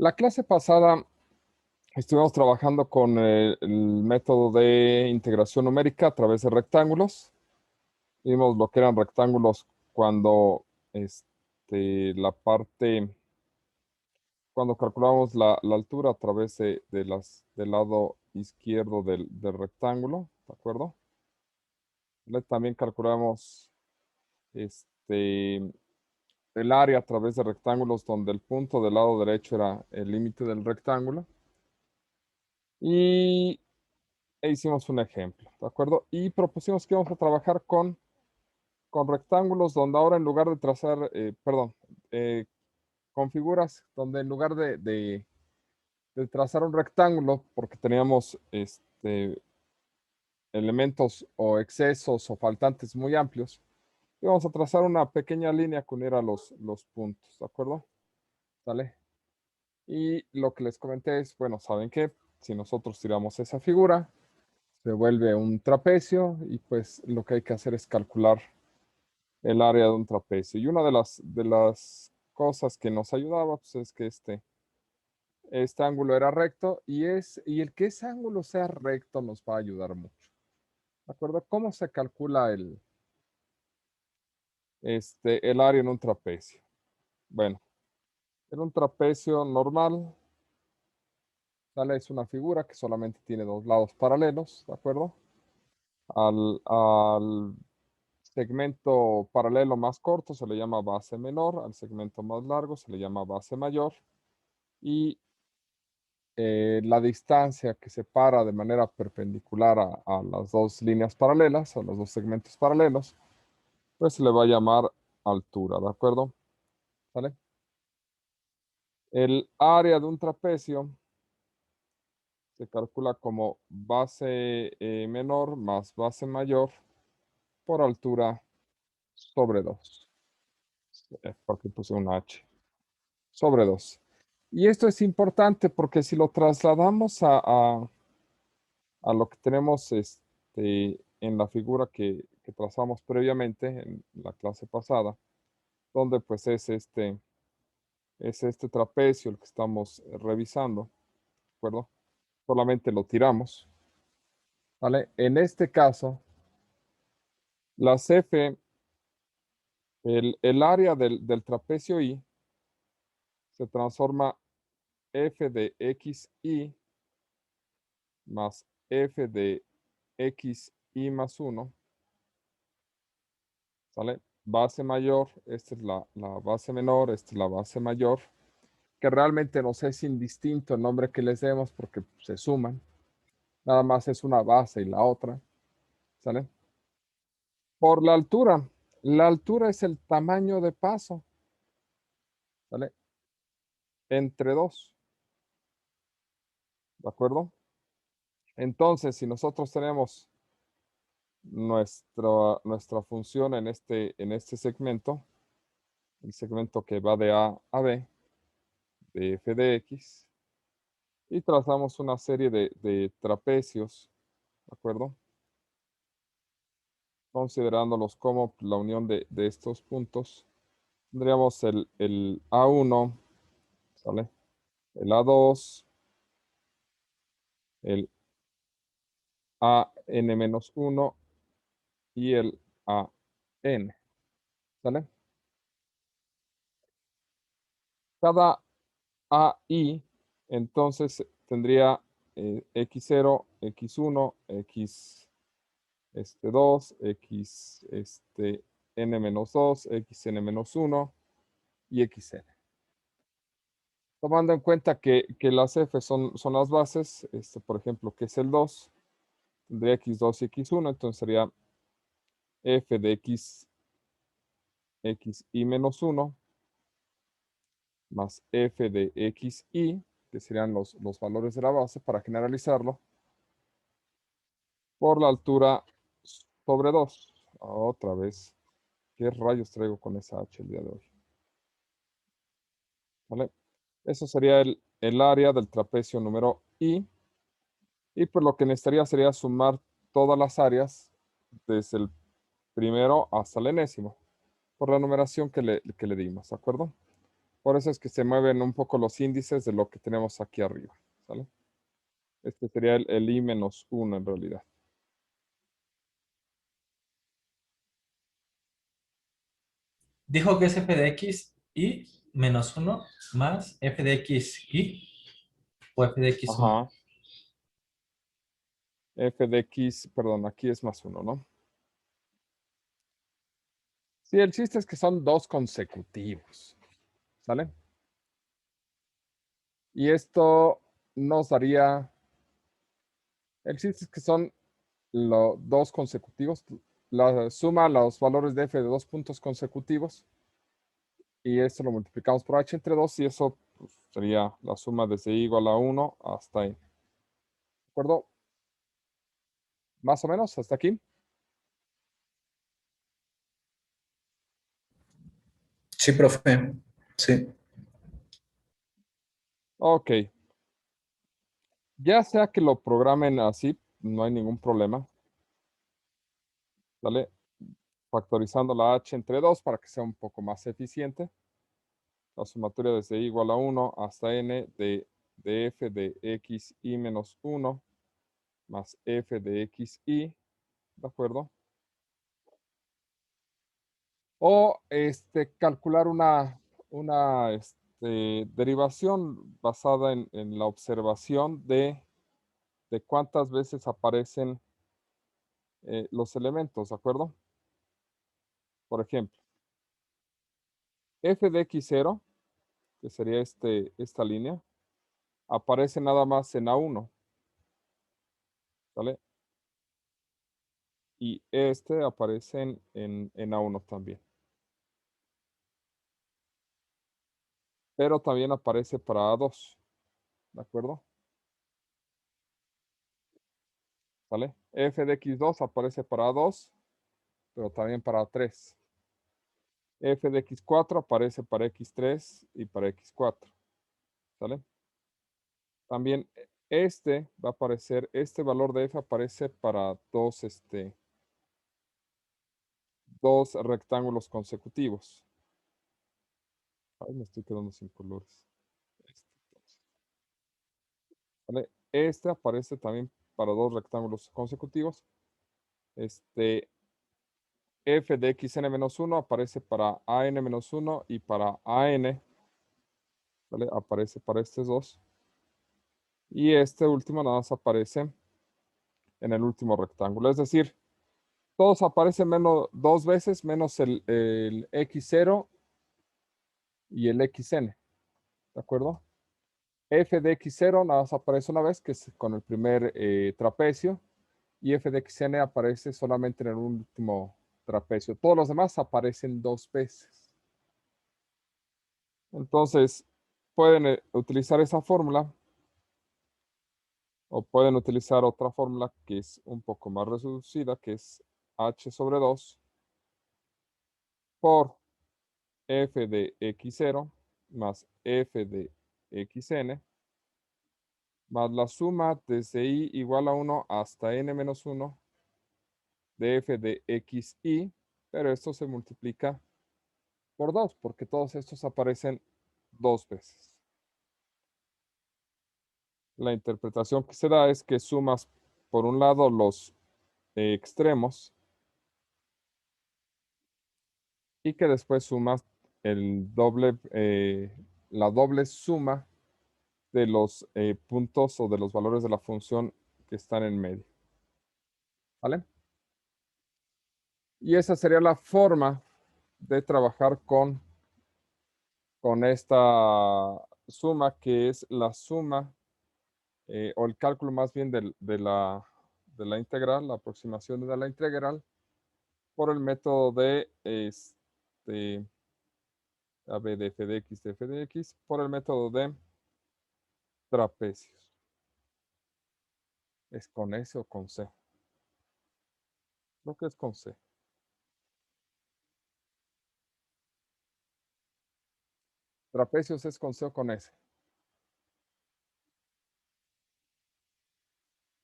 La clase pasada estuvimos trabajando con el método de integración numérica a través de rectángulos. Vimos lo que eran rectángulos cuando cuando calculamos la altura a través del lado izquierdo del rectángulo, ¿de acuerdo? También calculamos este, el área a través de rectángulos donde el punto del lado derecho era el límite del rectángulo. Y hicimos un ejemplo, ¿de acuerdo? Y propusimos que íbamos a trabajar con rectángulos donde ahora en lugar de trazar, con figuras donde en lugar de trazar un rectángulo, porque teníamos elementos o excesos o faltantes muy amplios, íbamos a trazar una pequeña línea que uniera los puntos, ¿de acuerdo? ¿Sale? Y lo que les comenté es, bueno, ¿saben qué? Si nosotros tiramos esa figura, se vuelve un trapecio y pues lo que hay que hacer es calcular el área de un trapecio. Y una de las cosas que nos ayudaba pues, es que este ángulo era recto y el que ese ángulo sea recto nos va a ayudar mucho. ¿De acuerdo? ¿Cómo se calcula el área en un trapecio? Bueno, en un trapecio normal, ¿sale? Es una figura que solamente tiene dos lados paralelos, ¿de acuerdo? Al segmento paralelo más corto se le llama base menor, al segmento más largo se le llama base mayor y la distancia que separa de manera perpendicular a las dos líneas paralelas, a los dos segmentos paralelos, pues se le va a llamar altura, ¿de acuerdo? ¿Sale? El área de un trapecio se calcula como base menor más base mayor por altura sobre 2. Porque puse un H. Sobre 2. Y esto es importante porque si lo trasladamos a lo que tenemos en la figura que trazamos previamente en la clase pasada, donde pues es este trapecio el que estamos revisando, ¿de acuerdo? Solamente lo tiramos, ¿vale? En este caso, las F, el área del trapecio I se transforma F de XI más F de XI más 1, ¿sale? Base mayor, esta es la base menor, esta es la base mayor, que realmente nos es indistinto el nombre que les demos porque se suman. Nada más es una base y la otra, ¿sale? Por la altura. La altura es el tamaño de paso, ¿sale? Entre dos, ¿de acuerdo? Entonces, si nosotros tenemos nuestra función en este segmento, el segmento que va de A a B, de f de x, y trazamos una serie de trapecios, ¿de acuerdo? Considerándolos como la unión de estos puntos, tendríamos el A1, ¿sale? El A2, el AN-1 y el AN, ¿sale? Cada AI, entonces, tendría X0, X1, X2, X N-2, XN-1 y XN. Tomando en cuenta que las F son las bases, por ejemplo, que es el 2, tendría X2 y X1, entonces sería F de XI-1 más F de XI, que serían los valores de la base para generalizarlo, por la altura sobre 2. Otra vez, ¿qué rayos traigo con esa H el día de hoy? ¿Vale? Eso sería el área del trapecio número I. Y pues lo que necesitaría sería sumar todas las áreas desde el primero hasta el enésimo, por la numeración que le dimos, ¿de acuerdo? Por eso es que se mueven un poco los índices de lo que tenemos aquí arriba, ¿sale? Este sería el I menos 1 en realidad. Dijo que es f de x y menos 1 más f de x y o f de x1. Ajá. F de X, perdón, aquí es más 1, ¿no? Sí, el chiste es que son dos consecutivos, ¿sale? Y esto nos daría, el chiste es que son los dos consecutivos, la suma los valores de f de dos puntos consecutivos y esto lo multiplicamos por h entre 2 y eso pues, sería la suma desde i igual a 1 hasta n. ¿De acuerdo? Más o menos hasta aquí. Sí, profe. Sí. Ok. Ya sea que lo programen así, no hay ningún problema. ¿Vale? Factorizando la h entre 2 para que sea un poco más eficiente. La sumatoria desde i igual a 1 hasta n de f de xi menos 1 más f de xi, ¿de acuerdo? O calcular una derivación basada en la observación de cuántas veces aparecen los elementos, ¿de acuerdo? Por ejemplo, f de x0, que sería esta línea, aparece nada más en A1, ¿vale? Y este aparece en A1 también. Pero también aparece para A2, ¿de acuerdo? ¿Vale? F de X2 aparece para A2, pero también para A3. F de X4 aparece para X3 y para X4, ¿sale? También va a aparecer, este valor de F aparece para dos rectángulos consecutivos. Ay, me estoy quedando sin colores. Entonces, ¿vale? Este aparece también para dos rectángulos consecutivos. F de xn-1 aparece para an-1 y para an, ¿vale? Aparece para estos dos. Y este último nada más aparece en el último rectángulo. Es decir, todos aparecen menos dos veces, menos el x0 y el xn, ¿de acuerdo? F de x0 nada más aparece una vez, que es con el primer trapecio, y f de xn aparece solamente en el último trapecio. Todos los demás aparecen dos veces. Entonces, pueden utilizar esa fórmula o pueden utilizar otra fórmula que es un poco más reducida, que es h sobre 2 por f de x0 más f de xn más la suma desde i igual a 1 hasta n menos 1 de f de xi, pero esto se multiplica por 2 porque todos estos aparecen dos veces. La interpretación que se da es que sumas por un lado los extremos y que después sumas la doble suma de los puntos o de los valores de la función que están en medio. ¿Vale? Y esa sería la forma de trabajar con esta suma, que es la suma o el cálculo más bien de la integral, la aproximación de la integral, por el método de a b de f de x, por el método de trapecios. ¿Es con S o con C? Creo que es con C. Trapecios es con C o con S.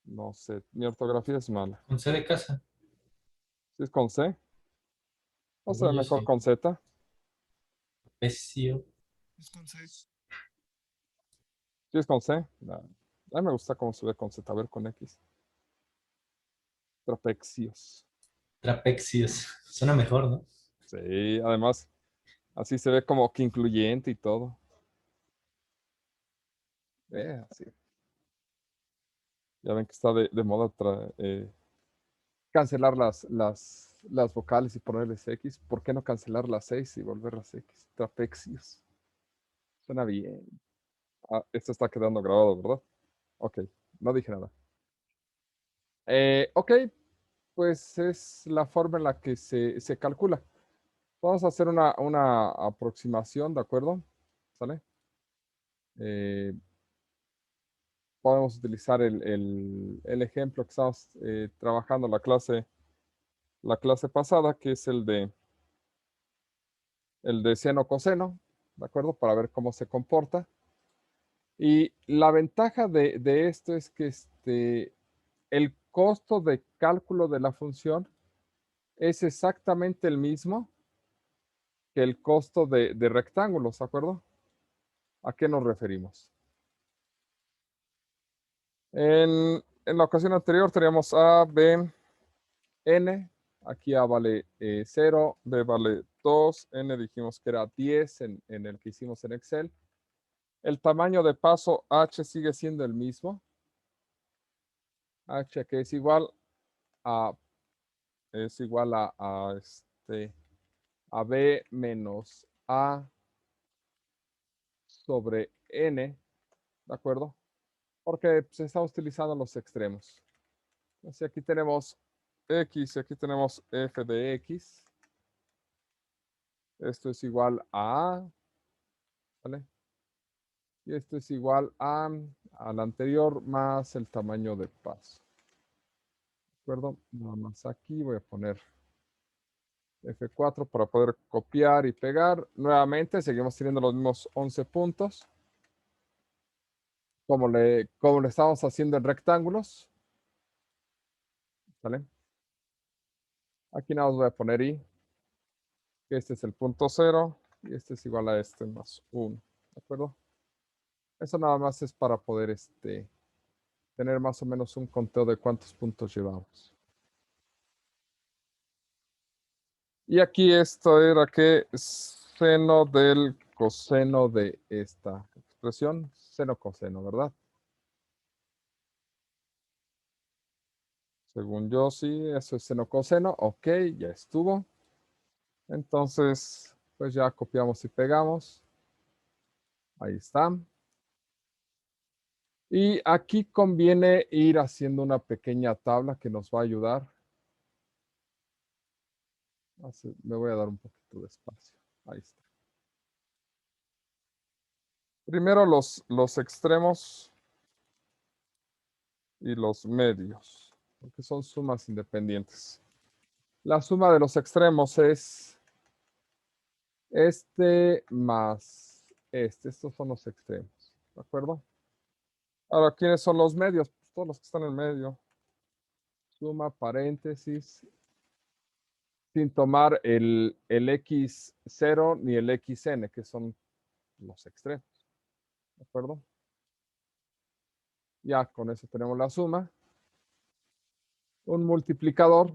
No sé, mi ortografía es mala. Con C de casa. ¿Sí es con C? ¿O Según será yo mejor sí. con Z? Pecio. Es con C. ¿Sí es con C? No. A mí me gusta cómo se ve con Z, a ver con X. Trapezios. Trapezios. Suena mejor, ¿no? Sí, además, así se ve como que incluyente y todo. Así. Ya ven que está de moda cancelar las vocales y ponerles X. ¿Por qué no cancelar las 6 y volverlas X? Trapezios. Suena bien. Ah, esto está quedando grabado, ¿verdad? Ok, no dije nada. Ok, pues es la forma en la que se calcula. Vamos a hacer una aproximación, ¿de acuerdo? ¿Sale? Podemos utilizar el ejemplo que estamos trabajando la clase pasada, que es el de seno coseno, ¿de acuerdo? Para ver cómo se comporta. Y la ventaja de esto es que el costo de cálculo de la función es exactamente el mismo que el costo de rectángulos, ¿de acuerdo? ¿A qué nos referimos? En la ocasión anterior teníamos A, B, N. Aquí A vale 0, B vale 2, N dijimos que era 10 en el que hicimos en Excel. El tamaño de paso H sigue siendo el mismo. H que es igual a a B menos A sobre N, ¿de acuerdo? Porque se está utilizando los extremos. Entonces aquí tenemos X y aquí tenemos f de X. Esto es igual a A, ¿vale? Y esto es igual al anterior más el tamaño de paso. ¿De acuerdo? Nada más aquí voy a poner F4 para poder copiar y pegar. Nuevamente seguimos teniendo los mismos 11 puntos. Como le estamos haciendo en rectángulos. ¿Vale? Aquí nada más voy a poner I. Este es el punto 0 y este es igual a este más 1. ¿De acuerdo? Eso nada más es para poder tener más o menos un conteo de cuántos puntos llevamos. Y aquí esto era que seno del coseno de esta expresión, seno coseno, ¿verdad? Según yo, sí, eso es seno coseno. Ok, ya estuvo. Entonces, pues ya copiamos y pegamos. Ahí está. Y aquí conviene ir haciendo una pequeña tabla que nos va a ayudar. Me voy a dar un poquito de espacio. Ahí está. Primero los extremos y los medios, porque son sumas independientes. La suma de los extremos es este más este. Estos son los extremos, ¿de acuerdo? Ahora, ¿quiénes son los medios? Pues todos los que están en medio. Suma, paréntesis, sin tomar el x0 ni el xn, que son los extremos, ¿de acuerdo? Ya con eso tenemos la suma. Un multiplicador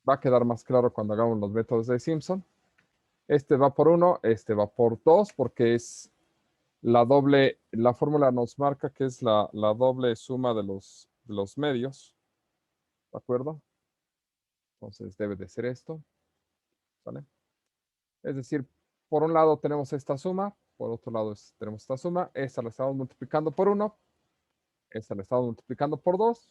va a quedar más claro cuando hagamos los métodos de Simpson. Este va por 1, este va por 2, porque es la doble, la fórmula nos marca que es la doble suma de los medios, ¿de acuerdo? Entonces debe de ser esto, ¿vale? Es decir, por un lado tenemos esta suma, por otro lado tenemos esta suma, esta la estamos multiplicando por 1, esta la estamos multiplicando por 2,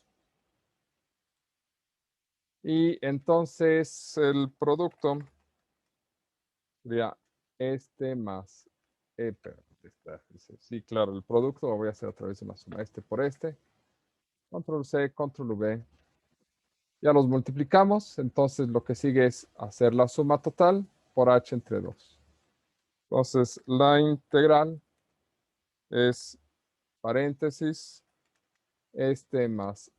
y entonces el producto sería este más, sí, claro, el producto lo voy a hacer a través de una suma, este por este, control C, control V, ya los multiplicamos, entonces lo que sigue es hacer la suma total por h entre 2. Entonces la integral es paréntesis, este más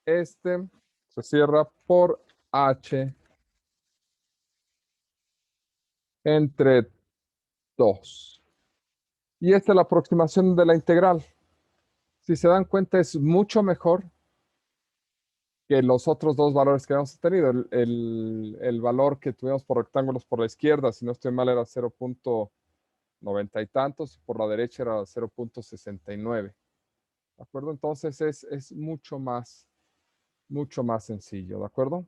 este, se cierra por h entre 2. Y esta es la aproximación de la integral. Si se dan cuenta, es mucho mejor que los otros dos valores que hemos tenido. El valor que tuvimos por rectángulos por la izquierda, si no estoy mal, era 0.90 y tantos, y por la derecha era 0.69. ¿De acuerdo? Entonces es mucho más sencillo, ¿de acuerdo?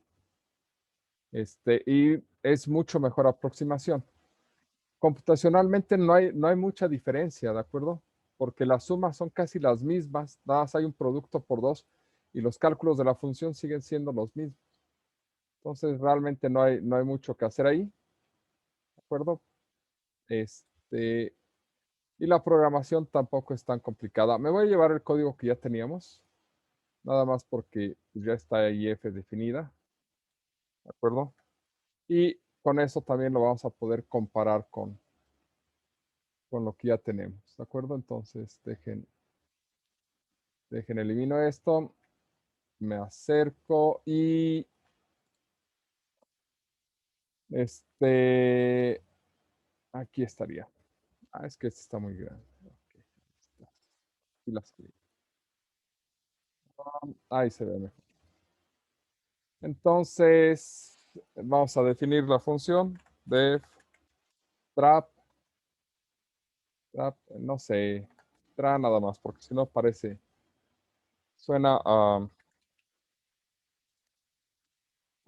Y es mucho mejor aproximación. Computacionalmente no hay mucha diferencia, ¿de acuerdo? Porque las sumas son casi las mismas, nada más hay un producto por dos y los cálculos de la función siguen siendo los mismos. Entonces realmente no hay mucho que hacer ahí, ¿de acuerdo? Y la programación tampoco es tan complicada. Me voy a llevar el código que ya teníamos, nada más porque ya está IF definida, ¿de acuerdo? Y con eso también lo vamos a poder comparar con lo que ya tenemos, ¿de acuerdo? Entonces dejen elimino esto, me acerco y aquí estaría. Es que este está muy grande. Ok, aquí la escribo. Ahí se ve mejor. Entonces, vamos a definir la función def trap, no sé, tra nada más, porque si no parece, suena a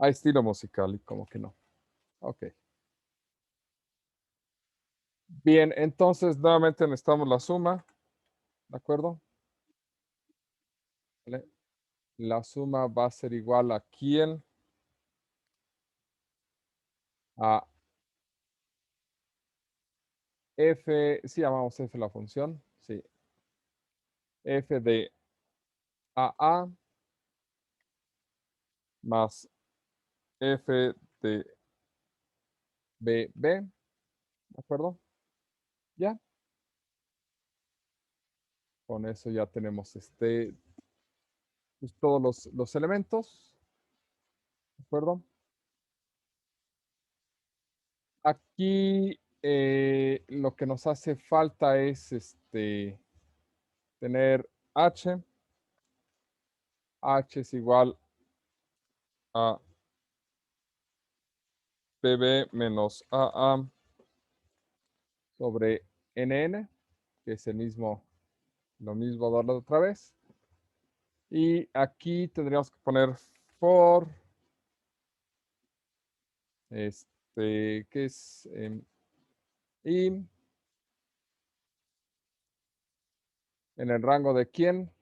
estilo musical y como que no. Ok. Bien, entonces nuevamente necesitamos la suma, ¿de acuerdo? ¿Vale? La suma va a ser igual a quién, a f, si llamamos f la función, sí, f de AA más f de BB, ¿de acuerdo? Ya, con eso ya tenemos pues, todos los elementos, ¿de acuerdo? Aquí lo que nos hace falta es tener h. H es igual a BB menos AA sobre NN, que es lo mismo darlo otra vez. Y aquí tendríamos que poner for, que es y en el rango de quién,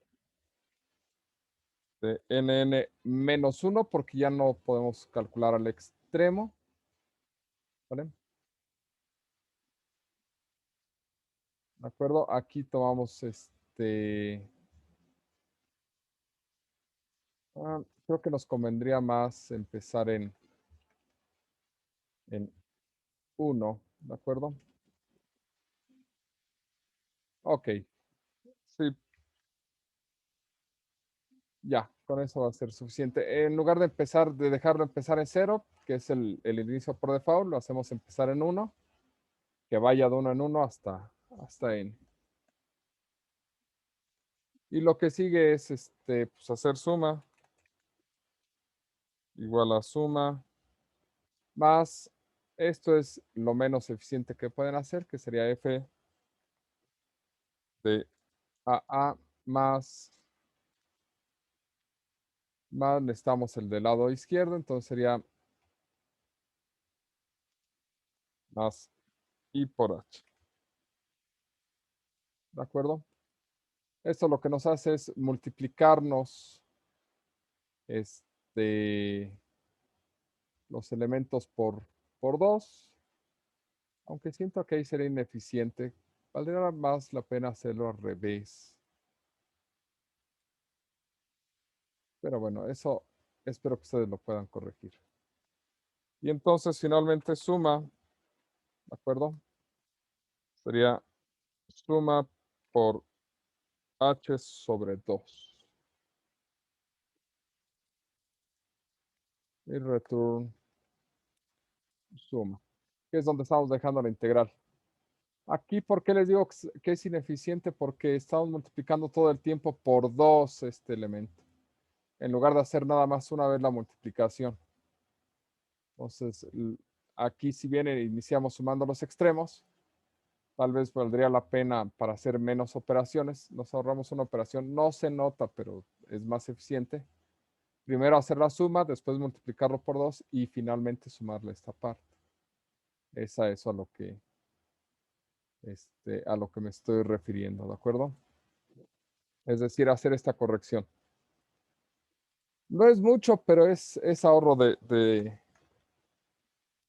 de NN menos 1, porque ya no podemos calcular al extremo, ¿vale? ¿De acuerdo? Aquí tomamos creo que nos convendría más empezar en 1, ¿de acuerdo? Ok, sí, ya, con eso va a ser suficiente. En lugar de dejarlo empezar en 0, que es el inicio por default, lo hacemos empezar en 1, que vaya de 1 en 1 hasta n. Y lo que sigue es pues hacer suma, igual a suma, más, esto es lo menos eficiente que pueden hacer, que sería f de AA más necesitamos el del lado izquierdo, entonces sería más I por H. ¿De acuerdo? Esto lo que nos hace es multiplicarnos los elementos por 2, aunque siento que ahí sería ineficiente. Valdría más la pena hacerlo al revés. Pero bueno, eso espero que ustedes lo puedan corregir. Y entonces finalmente suma, ¿de acuerdo? Sería suma por H sobre 2. Y return suma, que es donde estamos dejando la integral. Aquí, ¿por qué les digo que es ineficiente? Porque estamos multiplicando todo el tiempo por 2 este elemento, en lugar de hacer nada más una vez la multiplicación. Entonces, aquí si bien iniciamos sumando los extremos, tal vez valdría la pena para hacer menos operaciones. Nos ahorramos una operación, no se nota, pero es más eficiente. Primero hacer la suma, después multiplicarlo por 2 y finalmente sumarle esta parte. Es a eso a lo que me estoy refiriendo, ¿de acuerdo? Es decir, hacer esta corrección. No es mucho, pero es ahorro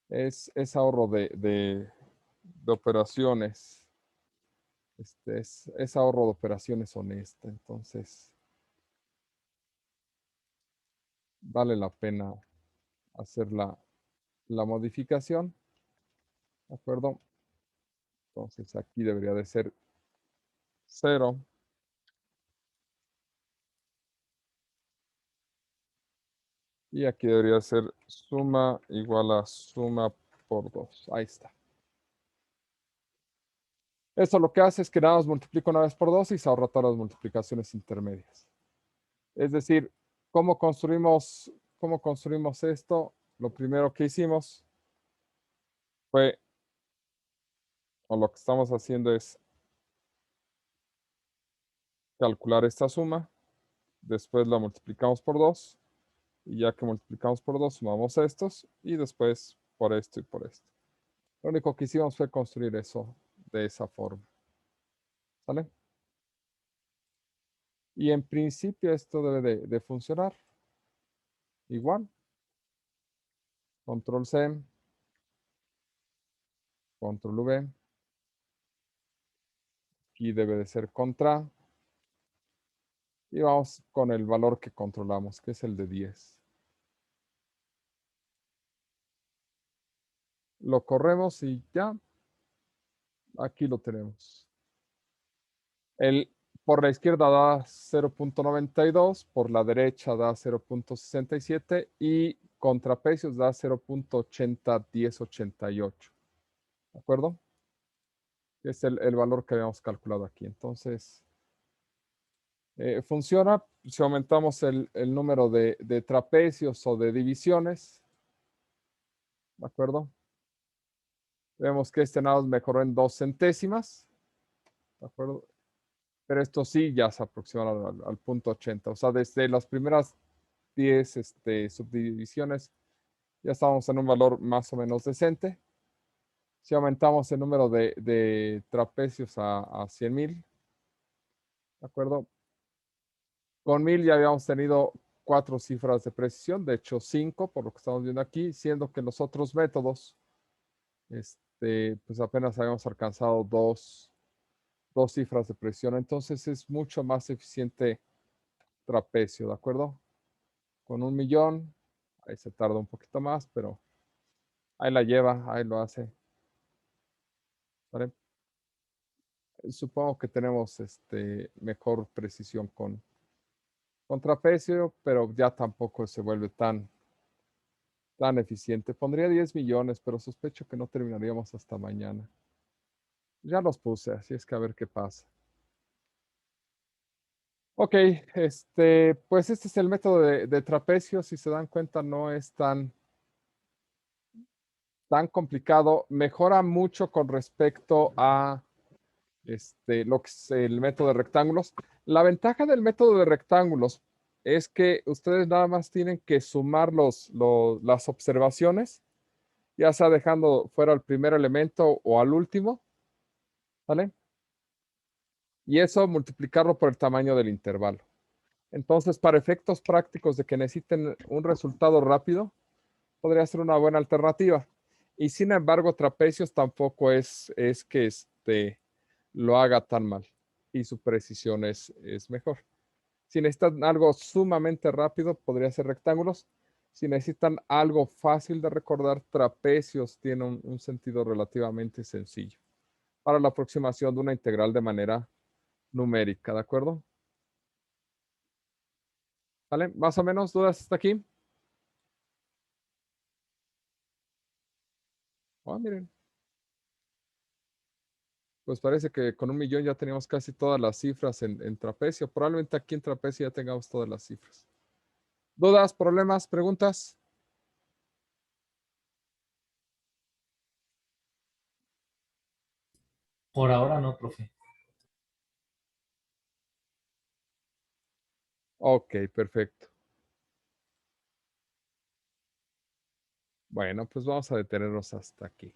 es ahorro de operaciones. Es ahorro de operaciones honesta. Entonces, vale la pena hacer la modificación. ¿De acuerdo? Entonces, aquí debería de ser 0. Y aquí debería ser suma igual a suma por 2. Ahí está. Esto lo que hace es que nada más multiplico una vez por 2 y se ahorra todas las multiplicaciones intermedias. Es decir, ¿cómo construimos esto? Lo primero que hicimos fue, o lo que estamos haciendo es calcular esta suma. Después la multiplicamos por 2. Y ya que multiplicamos por 2, sumamos estos. Y después por esto y por esto. Lo único que hicimos fue construir eso de esa forma. ¿Sale? Y en principio esto debe de funcionar. Igual. Control C. Control V. Aquí debe de ser contra. Y vamos con el valor que controlamos, que es el de 10. Lo corremos y ya. Aquí lo tenemos. Por la izquierda da 0.92, por la derecha da 0.67 y contrapecios da 0.801088. ¿De acuerdo? Es el valor que habíamos calculado aquí. Entonces, funciona si aumentamos el número de trapecios o de divisiones. ¿De acuerdo? Vemos que este nada mejoró en 2 centésimas. ¿De acuerdo? Pero esto sí ya se aproxima al punto 80. O sea, desde las primeras 10 subdivisiones ya estábamos en un valor más o menos decente. Si aumentamos el número de trapecios a 100,000, ¿de acuerdo? Con 1000 ya habíamos tenido 4 cifras de precisión, de hecho 5, por lo que estamos viendo aquí, siendo que los otros métodos, pues apenas habíamos alcanzado dos cifras de precisión. Entonces es mucho más eficiente trapecio, ¿de acuerdo? Con 1,000,000, ahí se tarda un poquito más, pero ahí la lleva, ahí lo hace. ¿Vale? Supongo que tenemos mejor precisión con trapecio, pero ya tampoco se vuelve tan eficiente. Pondría 10 millones, pero sospecho que no terminaríamos hasta mañana. Ya los puse, así es que a ver qué pasa. Ok, pues este es el método de trapecio. Si se dan cuenta, no es tan complicado. Mejora mucho con respecto a lo que es el método de rectángulos. La ventaja del método de rectángulos es que ustedes nada más tienen que sumar las observaciones, ya sea dejando fuera el primer elemento o al último, ¿vale? Y eso multiplicarlo por el tamaño del intervalo. Entonces, para efectos prácticos de que necesiten un resultado rápido, podría ser una buena alternativa. Y sin embargo, trapecios tampoco es que lo haga tan mal y su precisión es mejor. Si necesitan algo sumamente rápido, podría ser rectángulos. Si necesitan algo fácil de recordar, trapecios tiene un sentido relativamente sencillo para la aproximación de una integral de manera numérica, ¿de acuerdo? ¿Vale? ¿Más o menos dudas hasta aquí? Miren. Pues parece que con 1.000.000 ya teníamos casi todas las cifras en trapecio. Probablemente aquí en trapecio ya tengamos todas las cifras. ¿Dudas, problemas, preguntas? Por ahora no, profe. Ok, perfecto. Bueno, pues vamos a detenernos hasta aquí.